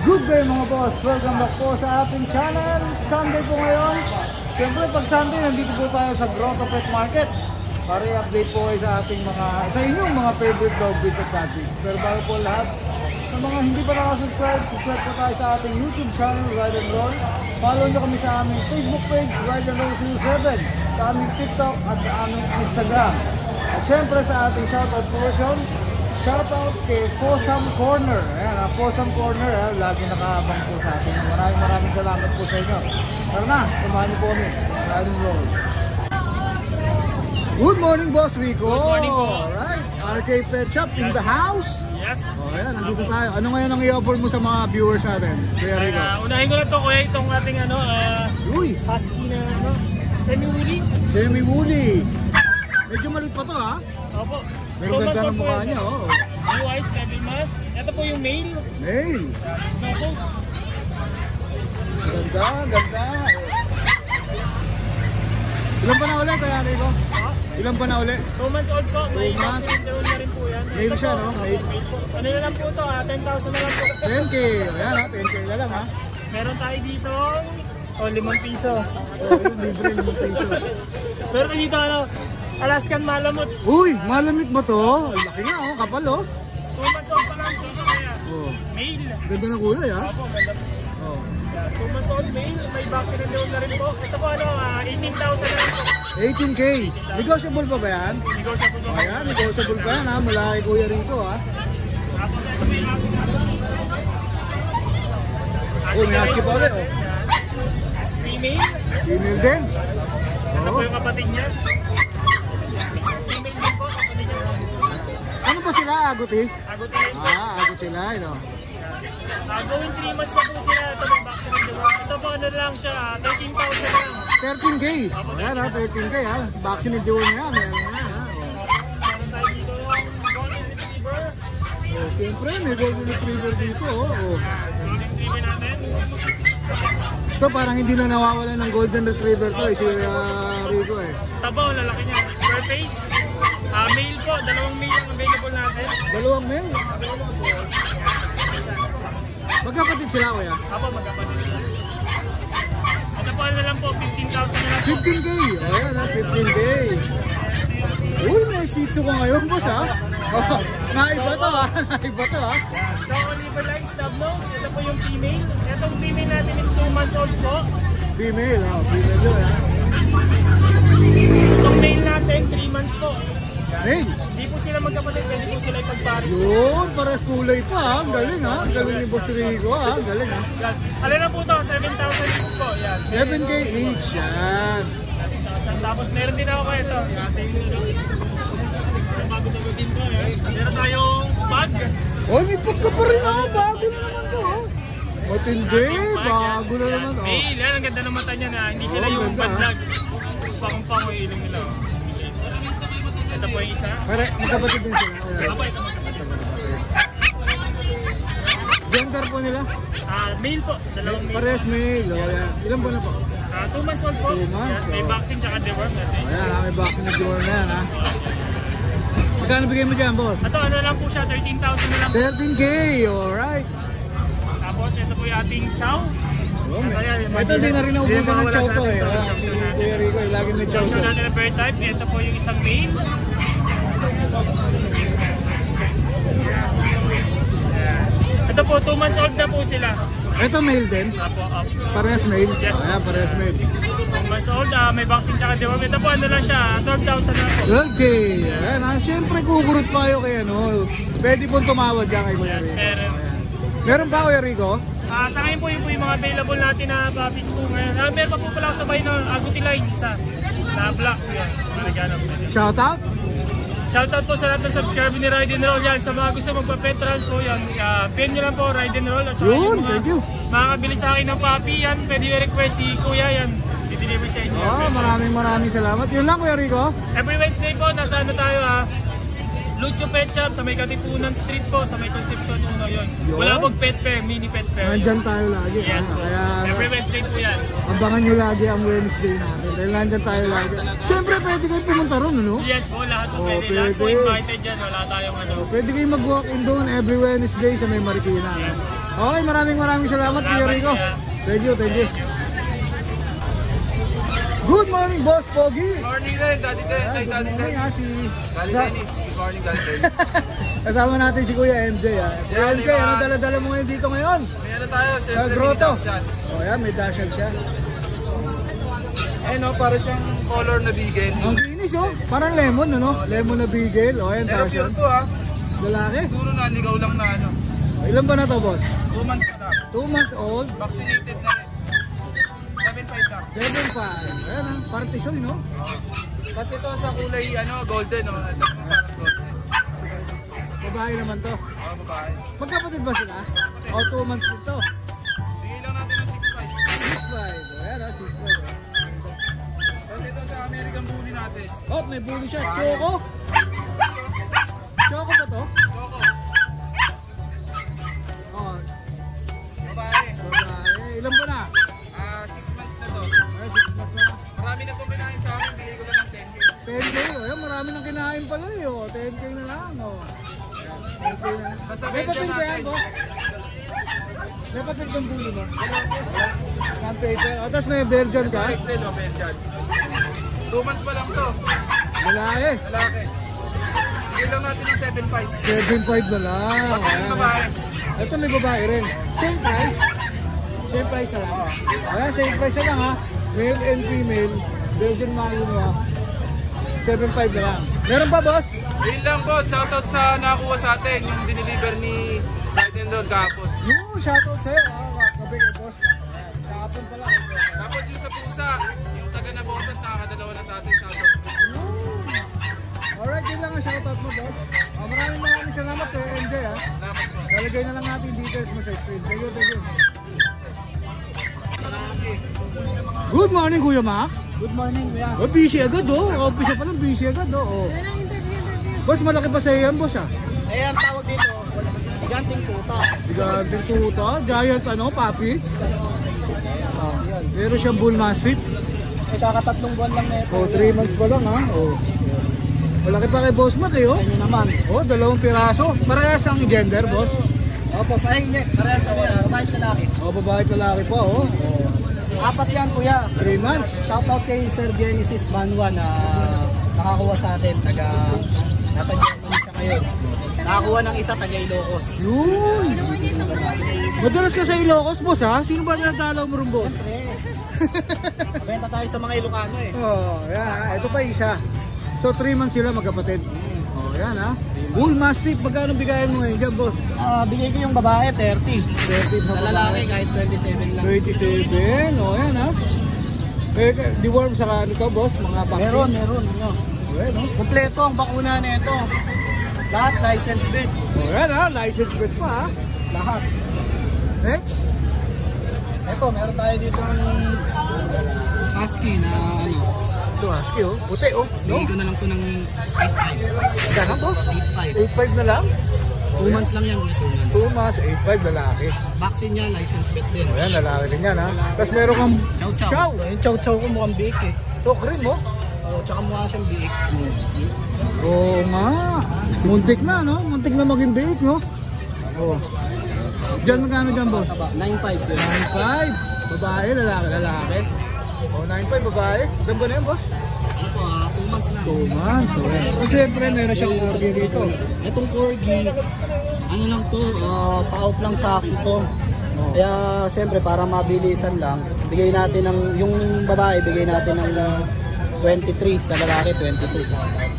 Good day mga boss! Welcome back po sa ating channel. Sunday po ngayon. Siyempre pag Sunday nandito po tayo sa Grotto Pet Market para i-update po kayo sa ating sa inyong mga favorite dog breeds at cat breeds. Pero bago po lahat, sa mga hindi pa nakasubscribe, subscribe po tayo sa ating YouTube channel, Ride and Roll. Follow nyo kami sa aming Facebook page, Ride and Roll 07, sa aming TikTok at sa aming Instagram. At syempre sa ating shoutout portion, shoutout kay Posam Corner. Ayan, Posam Corner, lagi nakaabang po sa atin. Maraming salamat po sa inyo. Tara na, samahan niyo po kami. Ride and Roll. Good morning, Boss Rico. Good morning po. Alright, RK Pet Shop in the house. Yes. O ayan, nandito tayo. Ano ngayon ang i-offer mo sa mga viewers natin? Kuya Rico. Unahin ko na to kuya itong ating Uy, husky na semi-woolly. semi-woolly. Medyo maliit pa to ha. Opo. Pero ganda ng mukha niya. Oh. Blue eyes, devil mask. Ito po yung male. Male. Snowball. Ganda. Ilan pa na ulit, Kuya Rico? Ilan pa na ulit? 2 months old po. May 2 months. vaccine na rin po yan. Male siya, no? Male. Ano na lang po ito, 10,000 na lang po. 10K. Ayan ha, 10K na lang ha. Meron tayo dito, 5 piso. Oh, yun, libre, 5 peso. Meron tayo dito, Alaskan Malamut. Uy, malamit ba to? Laki nga oh, kapal oh. 2 months old pa lang po ito kaya. Oh. Male. Ganda ng kulay ha. Opo, ganda po. Oh. 2 months old male, may vaccine na rin po. Ito po 18,000 na rin po. 18K. Negotiable pa ba yan? Negotiable po. Ayan, negotiable pa yan ha. Mula kay Kuya Rico ha. Tapos ito po yung Oh, may husky pa ulit oh. female. Female din. Ito po yung kapatid niya. Female din po, kapatid niya. Ano ba sila? Aguti? Agutin. Aguti lang no. Going 3 months na po sila. Ito may vaccine na diba? Ito po ano lang siya, 13,000 lang. 13K. Ayan ha, 13K ha. Vaccine din niya. Meron nga ha. Meron tayo dito yung golden retriever. Oh, siyempre, may golden retriever dito oh. Golden retriever natin. Ito parang hindi na nawawala ng golden retriever to si Rico eh. Tabaw, lalaki niya. Square face. Male po, 2 male ang available natin. Dalawang male. Magkapatid sila kuya? Apo, magkapatid nila. Ito po ano lang po, 15,000 na lang po. 15K. Ayan ha, 15K. Uy, may siso ko ngayon boss ha. Naiba to ha, naiba to ha. So, Oliver Lines, Love Nose, ito po yung female. Itong female natin is 2 months old po. Female ha, female yun ha. Itong male natin, 3 months po. Male. Hindi po sila magkapatid, hindi po sila ipagparis. Yun, pares kulay pa ha. Ang galing ha, ang galing ni Boss Rico ha. Ang galing ha. Yan. Alin na po ito, 7,000 each po. Yan. 7K each yan. 7,000. Tapos meron din ako ito. Bago din po. Meron tayong bag. Oh, may pagka pa rin ha. Bago na naman to ha. Matindi, bago na naman oh. Male, yan ang ganda ng mata niya na hindi sila yung badlag. Tapos pang yung ilong nila. Ito po yung isa. Pare, magkapatid din sila. Aba, ito magkapatid. Gender po nila? Male po, 2 male. Pares male. Oh, yan. Ilan ba na po? 2 months old po. 2 months, Yan, may vaccine tsaka deworm natin. Ayan ha, may vaccine na deworm na yan ha. Magkano bigay mo dyan boss? Ito ano lang po siya, 13,000 na lang. 13K, alright. Tapos ito po yung ating chow. Ito din na rin naubusan ng chow to eh. Si Kuya Rico, lagi may chow Chow to. natin na bird type. Ito po yung isang male. Ito po, 2 months old na po sila. Ito male din? Apo, Parehas male? Yes. Ayan, parehas male. 2 months old, may vaccine tsaka deworm. Ito po ano lang siya, 12,000 na po. Okay. Ayan ha, siyempre kukurot pa kayo kay ano. Pwede pong tumawad dyan kay Kuya Rico. Meron. Meron pa Kuya Rico? Sa ngayon po yung mga available natin na puppies po ngayon. Meron pa po pala sabay ng Aguti line isa. Na black po yan. Nalagyan po yan. Shoutout? Shoutout po sa lahat ng subscriber ni Ride and Roll yan. Sa mga gusto magpa-pet trans po yan. Pin nyo lang po Ride and Roll. At saka Yun, yung thank you. makakabili sa akin ng puppy yan. Pwede nyo request si Kuya yan. I-deliver sa inyo. Maraming salamat. Yun lang Kuya Rico. Every Wednesday po, nasa ano tayo Lucho Pet Shop sa may Katipunan Street po, sa may Concepcion 1 yun. Wala pong pet fair, mini pet fair. Nandyan tayo lagi. Yes po. Kaya Every Wednesday po yan. abangan nyo lagi ang Wednesday natin. Dahil nandyan tayo lagi. Siyempre pwede kayo pumunta ron, ano? Yes po, lahat po Oh, pwede. Lahat po pwede. invited dyan. Wala tayong ano. Pwede kayo mag-walk-in doon every Wednesday sa may Marikina. Yes. Okay, maraming salamat, Kuya Rico. Thank you. Good morning, Boss Pogi. Good morning din, Daddy Den. Ay, Daddy Den. Morning, si... Daddy Dennis. Good morning, Daddy Den. Kasama natin si Kuya MJ, ha. Kuya Yan, MJ, diba? ano dala-dala mo ngayon dito ngayon? May ano tayo, syempre, Grotto. mini-dachshund. Yan, may dashal siya. Ayun, no, para siyang color na bigel. Ang kinis, oh. Parang lemon, ano? Lemon na bigel. O, yan, Pero dashal. pure to, ha. Lalaki. Siguro na, ligaw lang na ano. Ilan ba na to, boss? 2 months pa lang. 2 months old. Vaccinated na rin. 7.5 lang. 7.5. Ayan, ha. Partisoy, no? Kasi ito sa kulay, ano, golden, no? Ito parang golden. Babae naman to. Oh, babae. Magkapatid ba sila? O, 2 months ito. Bigay lang natin ng 6.5. 6.5. Ayan, ha. 6.5. Kasi ito sa American Bully natin. Oh, may bully siya. Choco. Choco ba to? Coco. Oh, Babae. babae. Ilan ba na? 6 months na to. Ay, 6 months na. Marami na itong kinain sa akin. Bigay ko lang ng 10K. 10K. O, yan, marami nang kinain pala eh. O, 10K na lang. O. 10K na lang. Basta May medyo papel ba yan, natin. boss? May papel kang bully mo? Ang paper. O, tapos may Belgian ka? Excel o Belgian. 2 months pa lang to. Lalaki. Lalaki. Bigay lang natin ng 7.5. 7.5 na lang. Pati yung Ayan. babae. Ito may babae rin. Same price. Same price na lang. Ayan, same price na lang ha. Male and female. Belgian Malinois. 7.5 na lang. Meron pa, boss? Yun lang po. Shoutout sa nakakuha sa atin. Yung diniliver ni Biden doon kahapon. Yung shoutout sa'yo. Kabi kay boss. Ayan, kahapon pala. Tapos yung sa pusa. Yung taga na botas nakakadalawa na sa atin. Shoutout. Alright, yun lang ang shoutout mo, boss. Maraming salamat kay MJ ha. Salamat po. Lalagay na lang natin yung details mo sa screen. Thank you. Good morning, Kuya Mac. Good morning, kuya. Oh, busy agad oh. Office pa lang, busy agad oh. Oh. Boss, malaki pa sa yan, boss ah. Eh, ang tawag dito, giganting puta. Giganting tuta, giant ano, papi. Meron siyang bull mastiff. Eh, kakatatlong buwan lang na ito. Oh, 3 months pa lang ha. Oh. Malaki pa kay Boss Mac eh oh. Ano naman? Oh, 2 piraso. Parehas ang gender, boss. Opo, ay hindi. Parehas ako yan. Babae at lalaki. Oh, babae at lalaki pa oh. 4 yan, kuya. 3 months. Shoutout kay Sir Genesis Manwa na nakakuha sa atin. Nasa Germany siya ngayon. Nakakuha ng isa, taga Ilocos. Yun. Madalas ka sa Ilocos, boss ha? Sino ba tinatalaw mo rin, boss? Benta tayo sa mga Ilocano eh. Oh, yan. Ito pa isa. So 3 months sila magkapatid. Oh, yan ha. Bull Mastiff, magkano bigayan mo ngayon dyan, boss? Bigay ko yung babae, 30. 30 Sa lalaki, kahit 27 lang. 27. Oh, yan ha. Eh, deworm sa ano to, boss? Mga vaccine? Meron. Ano. Okay, no? Kompleto ang bakuna nito. Lahat license vet. Oh, yan ha. License plate pa ha. Lahat. Next. Ito, meron tayo dito ng husky na ano. Ito, husky oh. Puti oh. No? Bigay ko na lang to ng 8.5. Gano'n, boss? 8.5. 8.5 na lang? 2 months lang yan. 2 months, 8.5 lalaki. Vaccine niya, license vet din. Oh, yan, lalaki din yan ha. Tapos meron kang Chow. chow. Yung chow ko mukhang biik eh. Ito, cream mo. Oh, tsaka mukha siyang biik. Oo nga. Muntik na, no? Muntik na maging bake, no? Oo. Diyan magkano dyan, boss? 9.5 yun. 9.5. Babae, lalaki. O, 9.5 babae. Ganda na yan, boss? Ano to 2 months na. 2 months. So, siyempre, meron siyang corgi dito. Itong corgi, ano lang to, pa-out lang sa akin to. Kaya, siyempre, para mabilisan lang, bigay natin ng, yung babae, bigay natin ng 23, sa lalaki 22.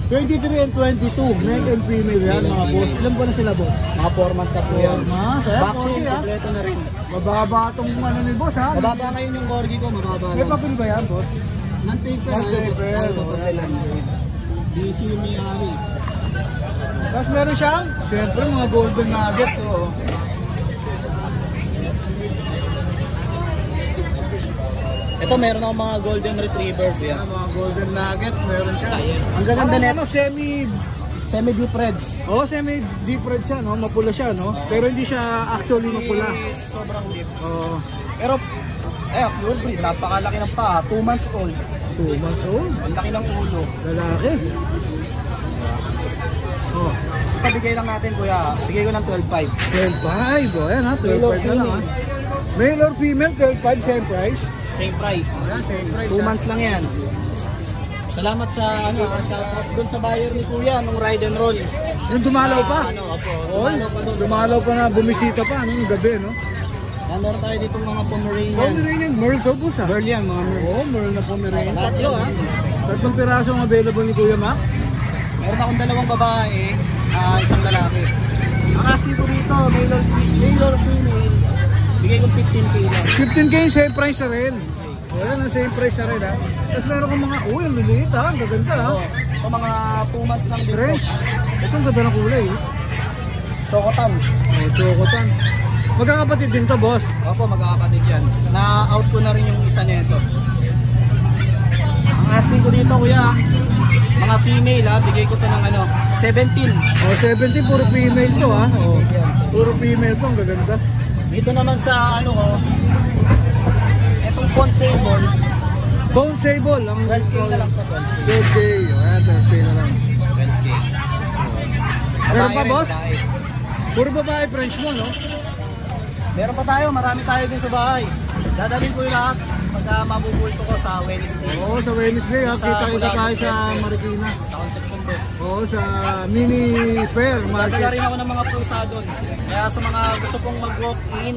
23 and 22. Male and female yan, mga boss. Ilan ba na sila, boss? Mga 4 months na po yan. Saya, Vaccine, corgi, ha? kompleto na rin. Mababa itong ano ni boss, ha? Mababa ngayon yung corgi ko, mababa May lang. papel ba yan, boss? Non-paper, Non-paper. papapelan. Busy yung may-ari. Tapos meron siyang, siyempre, mga golden nuggets, oh. Ito meron akong mga golden retriever kuya. Mga golden nuggets, meron siya. Ang gaganda Parang nito, ano, semi-deep reds. oh, semi-deep red siya, no? Mapula siya, no? Pero hindi siya actually mapula. Sobrang deep. Oh, Pero, pure breed, napakalaki ng paa, 2 months old. 2 months old. Ang laki ng ulo. Lalaki. Oh. bigay lang natin kuya. Bigay ko ng 12.5. 12.5. O, ayan ha. 12.5 na lang ha. Male or female, 12.5, same price. Same price. Ayan, same price. 2 months lang yan. Salamat sa shoutout doon sa buyer ni kuya nung ride and roll. Yung dumalaw pa. Opo. Oy, Dumalaw pa doon. dumalaw pa na, bumisita pa, ano, ng gabi, no? Yan, meron tayo dito mga Pomeranian. Pomeranian, Merle to po sa. Merle yan, mga Merle. Oo, Merle na Pomeranian. Lahat Tatlo, yun. ha? Tatlong pirasong available ni Kuya Mac. Meron akong 2 babae, isang lalaki. Ang asking ko dito, male or female, bigay ko 15k lang. 15k yung same price na rin. O, yan ang same price na rin, ha? Tapos meron kong mga, uy, ang liliit, ha? Ang gaganda, ha? So, mga 2 months lang dito. French. Ito ang ganda ng kulay, eh. Chocotan. O, chocotan. Magkakapatid din to, boss. Opo, magkakapatid yan. Na-out ko na rin yung isa nito. Ang asking ko dito, kuya, mga female, bigay ko to ng 17. O, 17, puro female to, ha? O, puro female to, ang gaganda. Dito naman sa etong phone sable, Bone Sable, ang 12k na lang to. 12k. O, yan, 12k na lang. 12k. Meron pa, Babae rin, boss? babae. Puro babae French mo, no? Meron pa tayo, marami tayo din sa bahay. Dadalhin ko yung lahat pagka mabubulto ko sa Wednesday. Oo, sa Wednesday, ha? Sa Kita Bulacan, tayo sa Wednesday. Marikina. Sa Concepcion Dos. Oo, sa mini fair Dadala market. rin ako ng mga pusa doon. Kaya sa mga gusto pong mag-walk-in,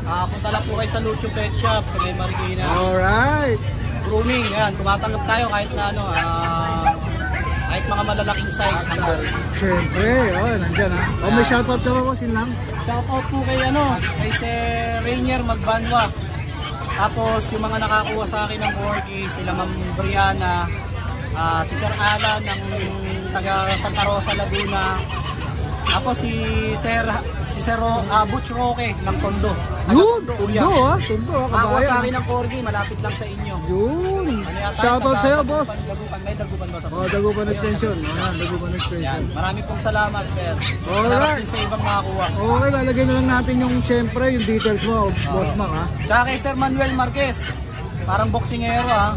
punta lang po kayo sa Lucho Pet Shop sa May Marikina. Alright. Grooming, yan. Tumatanggap tayo kahit na kahit mga malalaking size ng dogs. Siyempre, nandyan, ha? O, may shoutout ka ba, boss? Yun lang. Shoutout po kay kay Sir Rainier Magbanwa. Tapos yung mga nakakuha sa akin ng Corgi, sila Ma'am Brianna, si Sir Alan ng taga Santa Rosa, Laguna. Tapos si Sir Butch Roque ng Tondo. Yun! Tondo, Tundo, ha? Tundo, ha? Nakakuha sa akin Kabayan. ng Corgi, malapit lang sa inyo. Yun! Ano yata, Shoutout taga- sa'yo, boss. Dagupan, may Dagupan ba sa O, Dagupan Extension. Ayan, Dagupan Yan, Extension. marami pong salamat, sir. Alright. Salamat din sa ibang nakakuha. Okay, lalagay na lang natin yung, siyempre, yung details mo, Boss Mac, ha? Tsaka kay Sir Manuel Marquez, parang boxingero ha.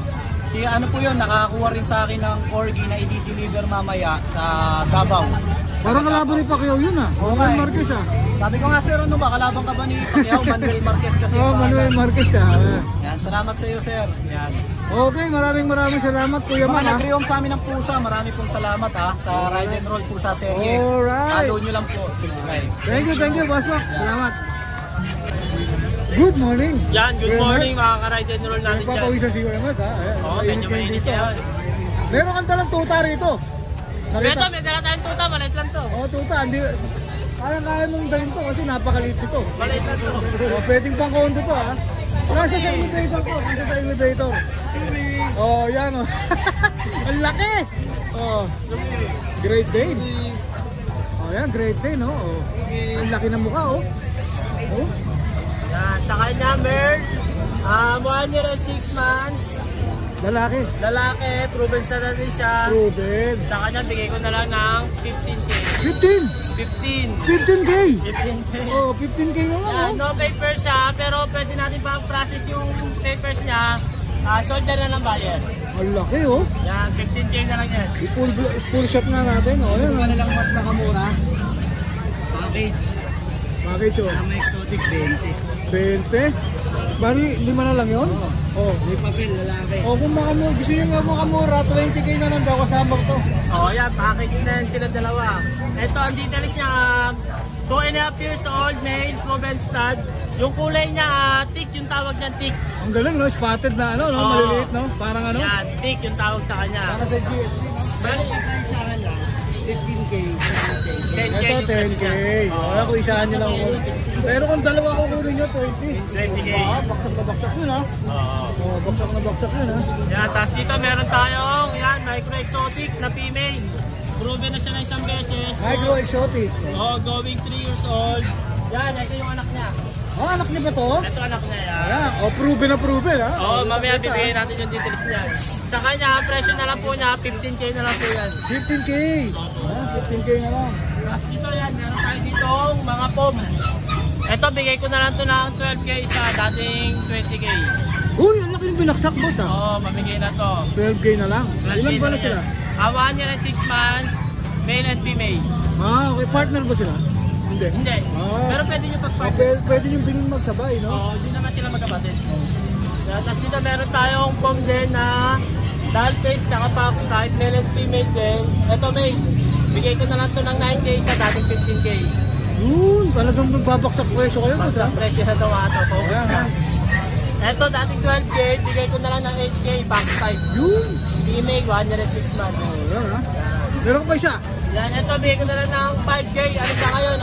Si po yun, nakakuha rin sa akin ng Corgi na i-deliver mamaya sa Davao. Parang kalaban ni Pacquiao yun, ha? Oo, Manuel eh. Marquez, ha? Sabi ko nga sir, ano ba, kalaban ka ba ni Pacquiao? Manuel Marquez kasi. Oo, Manuel Marquez, ha? Yan, salamat sa iyo sir. Yan. Okay, maraming salamat, Kuya Mga Mac, ha? nag-rehome sa amin ng pusa, marami pong salamat ha sa Ride and Roll Pusa Serye. Alright. Follow nyo lang po, subscribe. Thank you, Boss Mac. Salamat. Good morning. Yan, good Kuya Mac. morning mga ka-ride and roll natin dyan. Nagpapawisa si Kuya Mac, ha? Ayan, Oo, medyo mainit dito, ha? yan. Meron kang talang tuta rito. Ito, may dala tayong tuta, maliit lang to. Oo, tuta. Hindi, kaya mong dalhin to kasi napakaliit ito. Maliit lang to. O, pwedeng pang kondo to, ha? Nasa sa elevator ko. Nasa sa elevator. Oh, yan, oh. Ang laki! Oh, Great Dane. Oh, yan, Great Dane, no? Oh. Ang laki ng mukha, oh. Oh. Yan, sa kanya, Merl, 1 year and 6 months. Lalaki. Lalaki, proven na natin siya. Ruben. Sa kanya, bigay ko na lang ng 15K. 15! 15. 15K! 15K. Oh, 15K na lang, Yan, oh. no paper siya, pero pwede natin pa process yung papers niya. Shoulder na lang buyer. Ang laki, oh. Yan, 15K na lang yan. Full shot nga natin, oh. Yan, Kung oh. na lang mas makamura, package, Package, oh. sama exotic 20. 20? Bali, 5 na lang yun? Oh. May papel, lalaki. O kung gusto nyo nga makamura, 20K na lang daw kasama to. Oh, yan, package na yan sila dalawa. Ito, ang details niya, 2.5 years old, male, proven stud. Yung kulay niya, thick, yung tawag niya thick. Ang galing, no? Spotted na, ano, no? Oo. Maliliit, no? Parang ano? Yan, thick yung tawag sa kanya. Parang sa GSC. Bali, Sa akin lang, 15K. 10K Ito, yung 10K. presyo. Wala ko isahan nyo lang ako. Pero kung dalawa ko kunin nyo, 20. 20K. Baksak na baksak yun, ha? Oo. Oh, baksak na baksak yun, ha? Yan, tapos dito meron tayong yan, micro exotic na female. Proven na siya na isang beses. Micro exotic. Oh, going 3 years old. Yan, ito yung anak niya. Oh, anak niya ba to? Ito anak niya yan. Ayan. Oh, proven na proven, ha? Oo, mamaya bibigyan natin yung details niya. Sa kanya, ang presyo na lang po niya, 15K na lang po yan. 15K. Ah, 15K na lang. Tapos dito yan, meron tayo dito mga pom. Ito, bigay ko na lang to ng 12K sa dating 20K. Uy, ang laki yung binaksak, boss, ha? Oo, mamigay na to. 12K na lang. 12K Ilan ba na yan. sila? 1 year and 6 months. male and female. Okay. Partner ba sila? Hindi. Hindi. Ah. Pero pwede nyo pag-partner. Pwede yung bilhin magsabay, no? Oo, hindi naman sila magkapatid. Tapos dito meron tayong pom din na doll face tsaka fox type, male and female din. Ito male, bigay ko na lang to ng 9K sa dating 15K. Yun, talagang magbabaksak presyo kayo. Sa presyo na ito ato, focus Ayan, na. ha? Ito dating 12K, bigay ko na lang ng 8K, fox type. Yun. Female, 106 months. Ayan, ha? Meron ka ba isa? Yan, ito bigay ko na lang ng 5K, ano sa ngayon,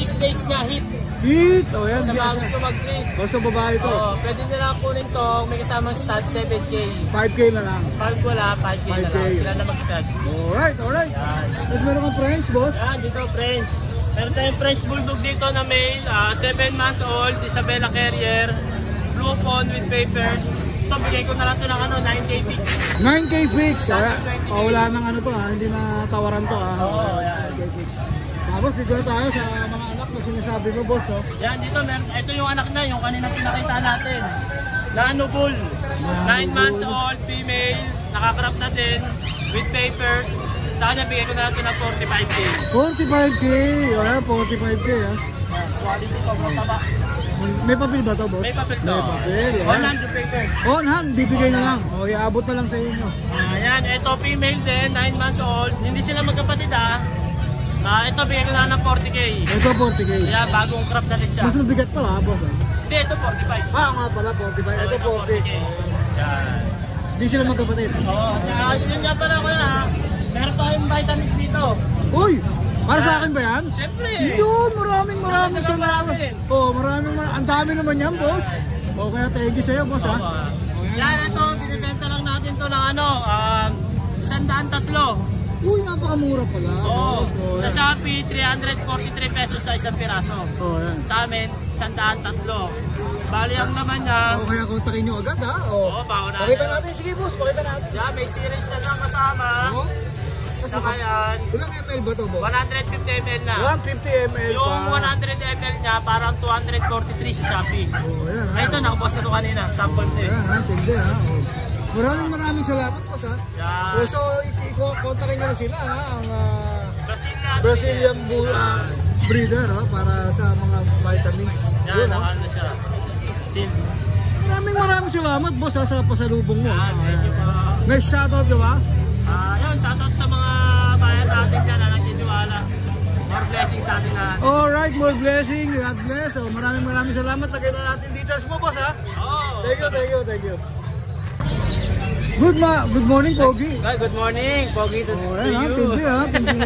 6 days niya, hit. Hit! O yan, Sa mga gusto mag-breed. basta babae to. Oo, pwede nila kunin to, may kasamang stud, 7K. 5K na lang. 5 wala, 5K na 5K. lang, sila na mag-stud. Alright, alright. Yan. Tapos meron kang French, boss? Yan, dito French. Meron tayong French Bulldog dito na male, 7 months old, Isabella Carrier, blue phone with papers. Ito, bigay ko na lang ito ng 9K fix. 9K fix. Dati Kaya, 20K. wala nang ano to, ha? Hindi na tawaran to. Ha? Oo, yan. 9K fix. Tapos dito na tayo sa mga anak na sinasabi mo, boss. Oh. Yan, dito, ito yung anak na, yung kanina pinakita natin. Nano Bull, 9 months old, female, nakakrap na din, with papers. Sa kanya, bigay ko na lang ito ng 45K. 45K. Ayan, 45K. Ha? Quality, sobrang taba. May papel ba to, boss? May papel to. May papel. Ayan. 100 papers. On hand, bibigay na lang. O, iabot na lang sa inyo. Ayan, ito female din, 9 months old. Hindi sila magkapatid ito bigay ko na lang ng 40K. Ito, 40K. Kaya bagong crop na din siya. Mas mabigat to, ha, boss? Ha? Hindi, ito 45. Nga pala, 45. Ito, 40. Yan. Hindi sila magkapatid. Oo, yun nga pala ko yan Meron tayong vitamins dito. Uy! Para sa akin ba yan? Siyempre. Yun, maraming salamat. natin. Oh, ang dami naman yan, boss. O, kaya thank you sa'yo, boss, ha? Yan, ito, binibenta lang natin to ng 103. Uy, napakamura pala. Oo. boss. Oh, Sa yan. Shopee, 343 pesos sa isang piraso. Oh, yan. Sa amin, 103. Bali ang naman niya. O, kaya kontakin nyo agad, ha? O. Oo, bago na. Pakita natin, sige, boss. Pakita natin. Yan, may series na siyang kasama. O. Saka yan, Ilang ml ba to, boss? 150 ml na. 150 ml Yung pa. 100 ml niya, parang 243 sa Shopee. Oh, yan, ha? Ay, ito, nakapost na ito kanina. Sample to eh. Yan, ha? Tindi, ha? O. Maraming salamat, boss, ha? Yan. So, kontakin nyo na sila, ha? Ang Brazilian. Brazilian breeder, ha? Para sa mga vitamins. Yan, Yun, ha? nakano na siya. Sil. Maraming salamat, boss, ha? Sa pasalubong mo. Yan, thank you po. Nice shoutout, di ba? Yun, shoutout sa mga bayan natin dyan na nagtitiwala. More blessings sa atin lahat. Alright, more blessing. God bless. So, maraming salamat. Lagay na natin details mo, boss, ha? Oh. Thank you. Good morning, Pogi. Good morning, Pogi to Ayan, ha? Tindi, ha? Tindi.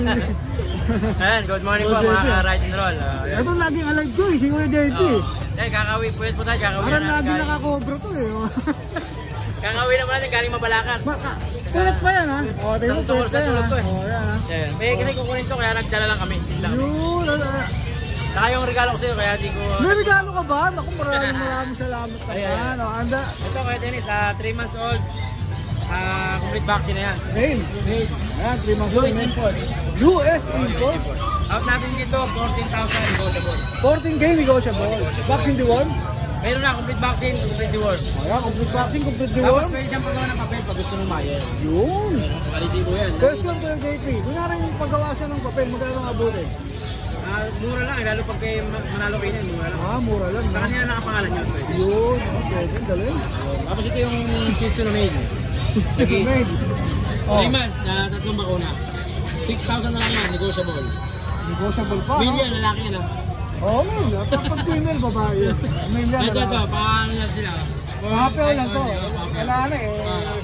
Ayan, good morning po Good mga morning. ka-ride and roll. Ito laging alive ko, eh. Si Kuya Denji. Kakawin po po tayo, kakawin Parang na lagi natin. nakakobra to, eh. Kakawin naman natin, galing Mabalacan. Pwet pa yan, ha? O, tingnan mo, Tulog pwet pa yan, tulog ha? ko, eh. O, yan, ha? Ayan, may kasi kukunin to kaya nagdala lang kami. Yun, Saka yung regalo ko sa'yo kaya di ko... may regalo ka ba? Naku, maraming salamat naman. O, anda. Ito kaya Dennis, 3 months old. Complete vaccine na yan. Mail. Ayan, 3 months old. US import. US import. Out natin dito, 14,000 negotiable. 14K negotiable. Vaccine deworm. Meron na, complete vaccine, complete reward. Ayan, complete vaccine, complete Tapos deworm. pwede siyang paggawa ng papel pag gusto mong mayer. Yun. Quality ko yan. Question to yung JP. Kunyari yung paggawa siya ng papel, magkano nga abutin? Mura lang, lalo pag kayo manalo kayo yan, mura lang. Mura lang. Sa kanila nakapangalan yun. Yun. Okay, galing. Tapos ito yung Shih Tzu na made. Sige. 3 months, 3 bakuna. 6,000 na lang yan, negotiable. Negotiable pa. Million, lalaki yan ah. Oo, pag female, babae. Million. Ito, paano lang sila? Happy lang to. Wala na eh.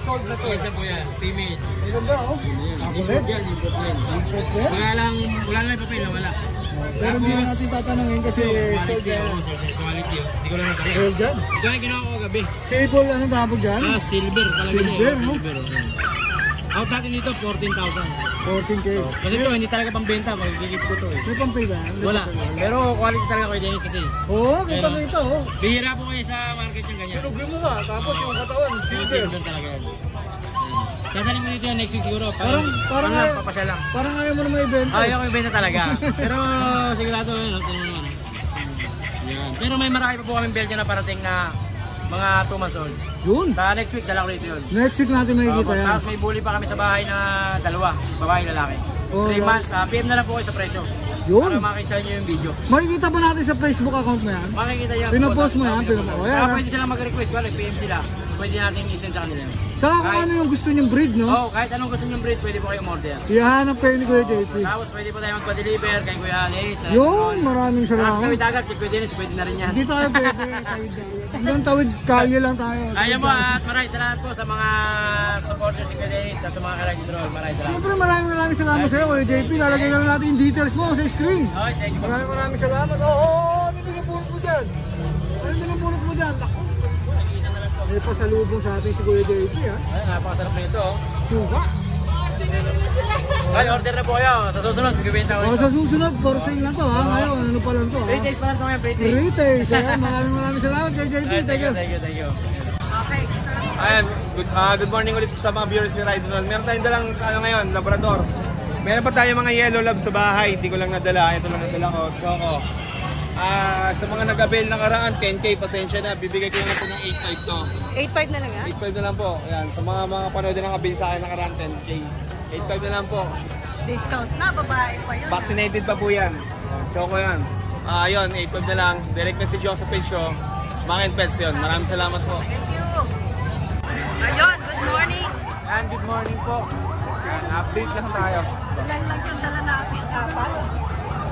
Sold na to. Sold na po yan, female. Ilan ba? Oh? Import yan, import yan. Wala lang yung papel, wala. Pero hindi na natin tatanungin kasi sold Quality, yan. quality. Hindi ko lang nagkakita. Sold yan? Ito yung ginawa ko gabi. Sable, anong tawag dyan? Silver talaga siya. Silver, no? Silver. Out natin dito, 14,000. 14K. Kasi ito, hindi talaga pang benta. Magigip ko to eh. May pang-pay ba? Wala. Pero quality talaga ko Dennis kasi. Oo, kita na ito. Oh. Bihira po kayo sa market yung ganyan. Sinugin mo ka, tapos yung katawan, silver. Silver talaga yan. Sasaling mo dito yan next week siguro. Parang papasya lang. Parang ayaw mo naman ibenta. Ayaw ko ibenta talaga. Pero sigurado yun. Yan. Pero may marami pa po kaming Belgian na parating na mga 2 months old. Yun. Sa next week, dala ko dito yun. Next week natin makikita yan. Tapos may bully pa kami sa bahay na 2, babae lalaki. Alright. 3 months. PM na lang po kayo sa presyo. Yun. Para makikita nyo yung video. Makikita ba natin sa Facebook account mo yan? Makikita yan. Pinapost mo yan? Kaya pwede silang mag-request. Wala, PM sila. Pwede natin i-send sa kanila. Saka kung ano yung gusto niyong breed, no? Oo, kahit anong gusto nyong breed, pwede po kayo order. Ihahanap kayo ni Kuya JP. Tapos pwede po tayo magpa-deliver kay Kuya Alex. Yun, maraming Tapos salamat. kami dagat, kay Kuya Dennis, pwede na rin yan. Hindi tayo pwede. Hanggang tawid, kalye lang tayo. Kaya mo at maraming salamat po sa mga supporters si Kuya Dennis at sa mga karag-drone. Maraming salamat. Siyempre maraming salamat sa iyo, Kuya JP. Lalagay na lang natin yung details mo sa screen. Okay, thank you. Maraming salamat. Oo, ano pinapulot mo dyan? Ano pinapulot mo dyan? May pasalubong sa atin si Kuya JP, ha? Ay, napakasarap na ito. Oh. Suka. Ay, order na po kayo. Sa susunod, magbibenta ko O, ito. sa susunod, for sale lang to, ha? Ngayon, ano pa lang to, ha? 3 days pa lang ito ngayon, 3 days. Creators, ayan. Maraming salamat kay JP. Thank you. Thank you. Ayan, good morning ulit sa mga viewers ni Ride Roll. Meron tayong dalang ngayon, Labrador. Meron pa tayong mga yellow lab sa bahay. Hindi ko lang nadala. Ito lang nadala ko. Choco. Sa mga nag-avail ng karaan, 10K, pasensya na. Bibigay ko lang ito ng 8.5 to. 8.5 na lang yan? 8.5 na lang po. Ayan, sa mga panood ng avail sa akin ng karaan, 10K. 8.5 na lang po. Discount na, babae pa yun. Vaccinated pa po yan. Choco yan. Ayun, 8.5 na lang. Direct message ako sa page ko. Mga pets yun. Maraming salamat po. Thank you. Ayun, good morning. And good morning po. Ayan, update lang tayo. Ilan lang yung dala natin, apat?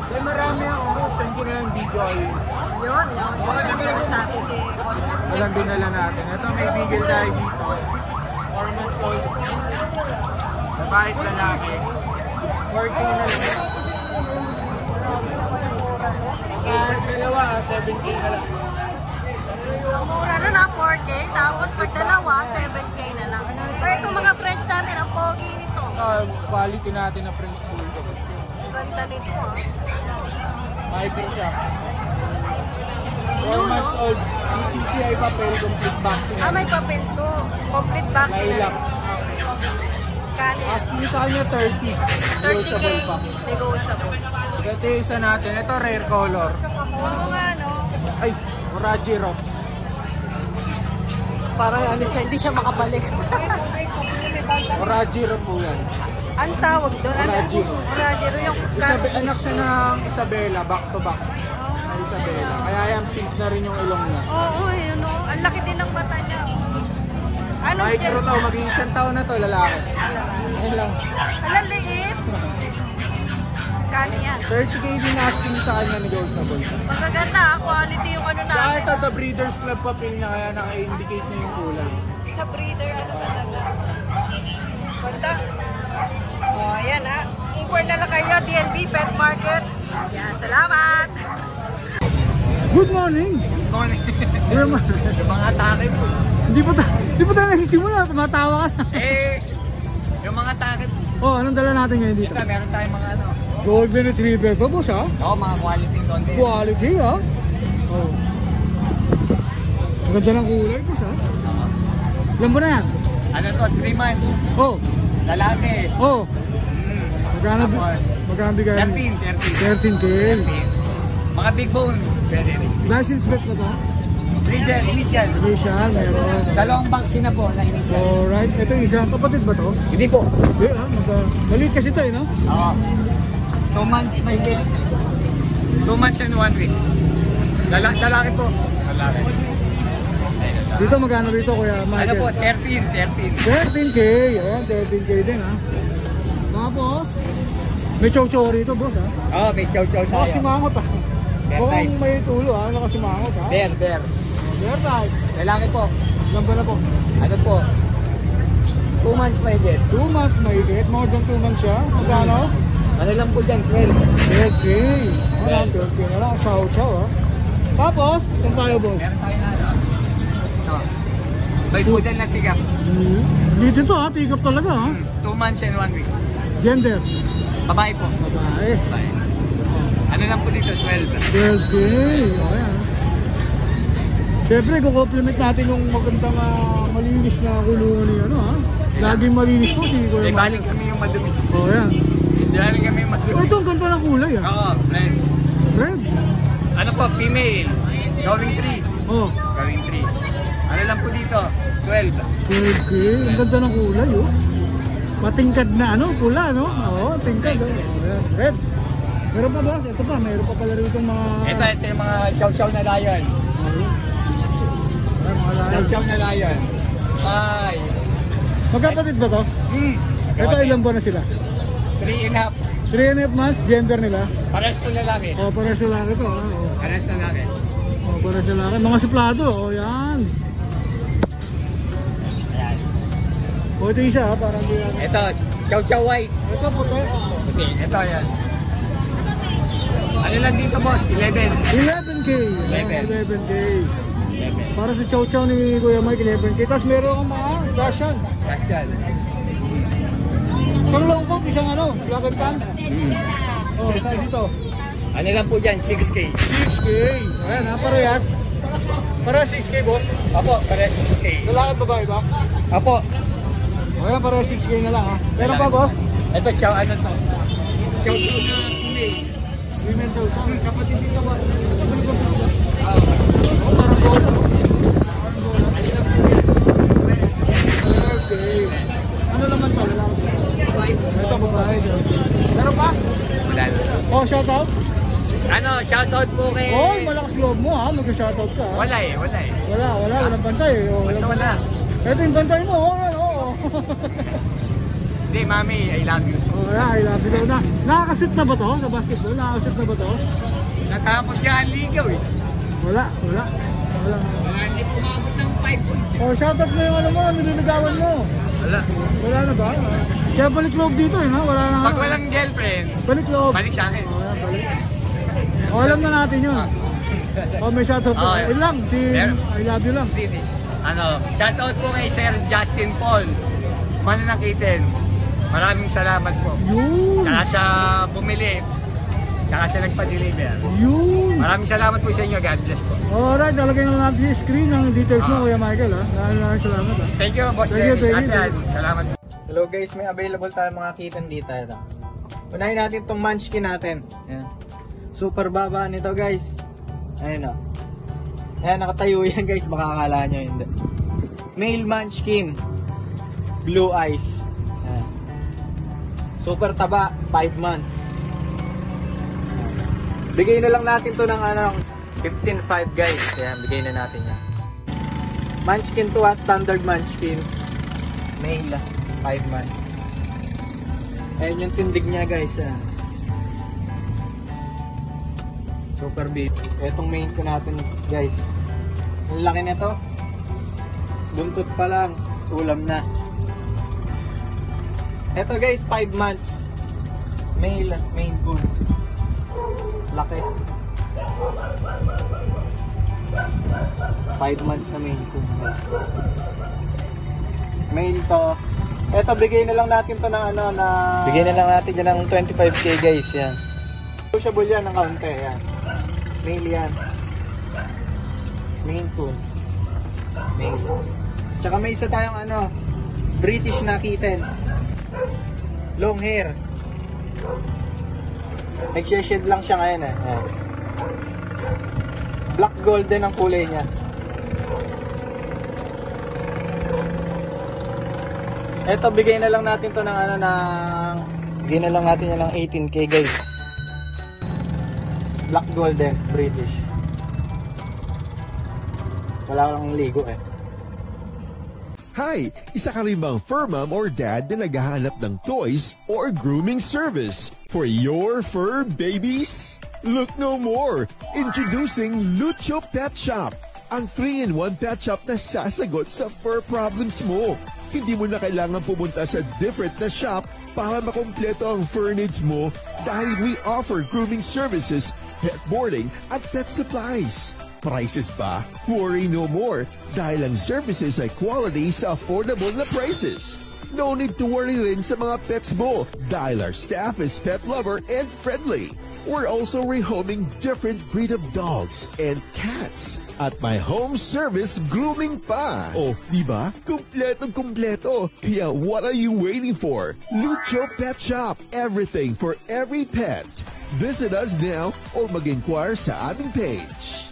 Marami ako. Send ko na yung video. Yun. Sa atin si Oscar. Walang dinala natin. Ito may bigel tayo dito. 4 months old. Babae at lalaki. 4K na lang. Dalawa, 7K na lang. Mura na na, 4K. Tapos pag dalawa, 7K na lang. Pero itong mga French natin, ang pogi nito. Quality natin na French Bulldog. Ganda nito, ah. Hyper siya. 4 months old. Ang CCI papel, complete vaccine. Ah, may papel to. Complete vaccine. Lilac. Kani. Asking sa kanya 30. 30K. Negotiable pa. Negotiable. Ito yung isa natin. Ito rare color. Oo nga, no? Ay, Orajiro. Parang ano siya, hindi siya makabalik. Orajiro po yan. Ang tawag doon, ano? Orajiro. Orajiro yung Anak siya ng Isabela, back to back. Na Isabela. Kaya yan, pink na rin yung ilong niya. Oo, yun o. Ang laki din ng mata niya. Ano Micro to, maging 1 taon na to, lalaki. Ayun lang. Ang liit. Kani yan. 30K din asking sa kanya negotiable. Magaganda, quality yung ano Saka namin. ito, the Breeders Club papel niya, kaya naka-indicate niya yung kulay. Sa breeder, ano talaga. Ganda. O, ayan ha. Inquire na lang kayo, DNB Pet Market. Yan, salamat. Good morning. Morning. Yung Yung mga atake po. Hindi pa tayo nagsisimula. Tumatawa ka na. Yung mga atake po. Oh, anong dala natin ngayon dito? Ito, meron tayong mga ano. Golden Retriever pa, boss, ha? Oo, mga quality content. Quality, ha? Oh. Ang ganda ng kulay, boss, ha? Ilan ba na yan? Ano to, 3 months. Oh, Lalaki. oh. Magkano bigay? 13K. 13. Mga big bone. Pwede rin. License vet ba to? Breeder, initial. Initial, meron. Dalawang vaccine na po na initial. Alright, ito yung isa. Kapatid ba to? Hindi po. Hindi, ha? Maliit kasi ito, eh, no? Oo. 2 months may get. 2 months and 1 week. Lalaki po. Lalaki. Dito, magkano rito, kuya Ano Michael? po, 13. 13K. Ayan, 13K din, ha? Mga boss, may chow-chow rito, boss, ha? Oo, may chow-chow tayo. Nakasimangot, ha? Bear Mukhang type. may tulo, ha? Nakasimangot, ha? Bear. Bear type. Lalaki po. Ilan ba na po? Ano po? 2 months may get. 2 months mahigit. More than 2 months siya. Magkano? Ano lang po dyan, 12. 12K. Ayan, 12K na lang. Chow-chow, ha? Tapos, kung tayo, boss. Meron tayo na ano. Ito. May poodle na tigap. Dito to, ha? Tigap talaga, ha? 2 months and 1 week. Gender. Babae po. Babae. Babae. Ano lang po dito, 12. 12K. Ayan. Siyempre, kukompliment natin yung magandang malinis na kulungan ni ano, ha? Laging malinis po, si Kuya May Mike. baling kami yung madumi. Oh, ayan. Baling kami yung Oh, madumi. ito, ang ganda ng kulay, ha? Oo, friend. Red. Ano po, female. Going 3. Oh, Going 3. Ano lang po dito, 12. 12K. Ang ganda ng kulay, oh. Matingkad na ano, pula, no? Oo, tingkad. Oh. Red. Meron pa boss? Ito pa, meron pa pala rito mga... Ito yung mga chow-chow na lion. Chow-chow na lion. Ay. Magkapatid ba to? Ito ilang buwan na sila? 3.5. 3.5 months, gender nila? Pares ko lalaki. O, pares lalaki to. Pares lalaki. O, pares lalaki. Mga suplado, o yan. Ayan. O, ito yung isa, parang di yan. Ito, chow-chow white. Ito po to. Okay, ito yan. Ano lang dito boss? 11. 11K. 11K. Para sa chow-chow ni Kuya Mike, 11K. Tapos meron akong mga Russian. Kasyan. Isang longkot, isang ano, black and tan. Oh, isa dito. Ano lang po dyan? 6K. 6K. Ayan ha, parehas. Parehas 6K, boss. Apo, pares 6K. Lalaki at babae ba? Apo. Ayan, parehas 6K na lang ha. Meron pa, boss? Ito, chow, ano to? Chow-chow na pili. Women chow. Kapatid dito boss. Oh, parang bola. Okay. Ano naman to? Lalaki. Ito, babae. Meron pa? Wala na. Oh, shoutout? Ano, shoutout po kay... Oh, malakas loob mo ha, mag-shoutout ka ha. Wala eh. Walang bantay eh. Oh, Wala. ito yung bantay mo, oh, ano. Hindi, mami, I love you. Oh, yeah, I love you daw na. Nakakashoot na ba to sa basketball? Nakakashoot na ba to? Natapos ka ang ligaw eh. Wala. Hindi pumabot ng 5 points. Oh, shoutout mo yung ano mo, nililigawan mo. Wala na ba? Kaya balik loob dito eh, ha? Wala na nga. Pag walang girlfriend, Balik loob. balik sa akin. Oh, yan, balik. Oh, alam na natin yun. Oh, may shoutout. Oh, Yun lang, si Meron. I love you lang. Hindi. Ano, shoutout po kay Sir Justin Paul. Mananakitin. Maraming salamat po. Yun. Kaya sa bumili, kaya sa nagpa-deliver. Yun. Maraming salamat po sa inyo. God bless po. Alright, lalagay na natin sa screen ng details mo, Kuya Michael, ha? Maraming salamat, ha? Thank you, Boss Thank you, Dennis. thank you. Ate Ann, salamat. Hello guys, may available tayo mga kitten dito. Ito. Unahin natin itong munchkin natin. Ayan. Super baba nito guys. Ayan o. Ayan, nakatayo yan guys. Makakala nyo yun. Male munchkin. Blue eyes. Ayan. Super taba. 5 months. Ayan. Bigay na lang natin to ng 15.5 guys. Ayan, bigay na natin yan. Munchkin to ha. Standard munchkin. Male. 5 months. Ayan yung tindig niya guys. Super big. Etong main ko natin guys. Ang laki nito. Buntot pa lang. Ulam na. Eto guys, 5 months. Male, main coon. Laki. 5 months na main coon guys. Male to. Eto, bigay na lang natin to ng bigay na lang natin yan ng 25k guys, yan. Sociable yan ng kaunti, yan. Male yan. Main coon. Male. Tsaka may isa tayong British na kitten. Long hair. Nag-shed lang siya ngayon eh. Yan. Black golden ang kulay niya. Eto, bigay na lang natin to ng bigay na lang natin yan ng 18k guys. Black golden, British. Wala lang ligo eh. Hi! Isa ka rin bang fur mom or dad na naghahanap ng toys or grooming service for your fur babies? Look no more! Introducing Lucho Pet Shop, ang 3-in-1 pet shop na sasagot sa fur problems mo. Hindi mo na kailangan pumunta sa different na shop para makompleto ang fur needs mo dahil we offer grooming services, pet boarding at pet supplies. Prices ba? Worry no more dahil ang services ay quality sa affordable na prices. No need to worry rin sa mga pets mo dahil our staff is pet lover and friendly. We're also rehoming different breed of dogs and cats at my home service grooming pa. Oh, diba? Kumpletong-kumpleto. Kaya what are you waiting for? Lucho Pet Shop. Everything for every pet. Visit us now or mag-inquire sa aming page.